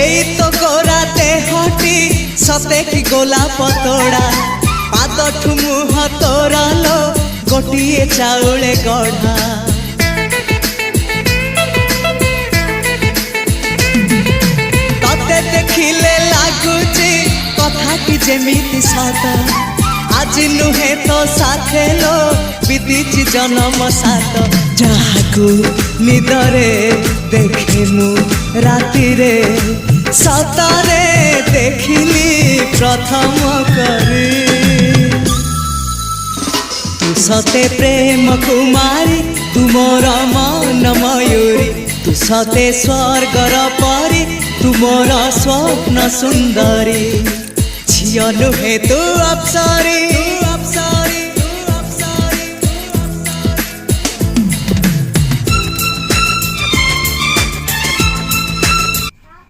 एई तो गोरा देहटी सते कि गोलाप तोड़ा पाद मुह तोरा लो गोटिए चाउले गढ़ा तते देखिले लागुची कथा कि जेमिति सत आज नुहे तो साथे लो विदिची जन्म सात जहाकू निदरे देखे मु राति रे सतरे देखिली प्रथम करी तू सते प्रेम कुमारी तू मोर मन मयूरी तू सते स्वर्गर परी तू मोर स्वप्न सुंदरी झियो नुहे तू अप्सरी।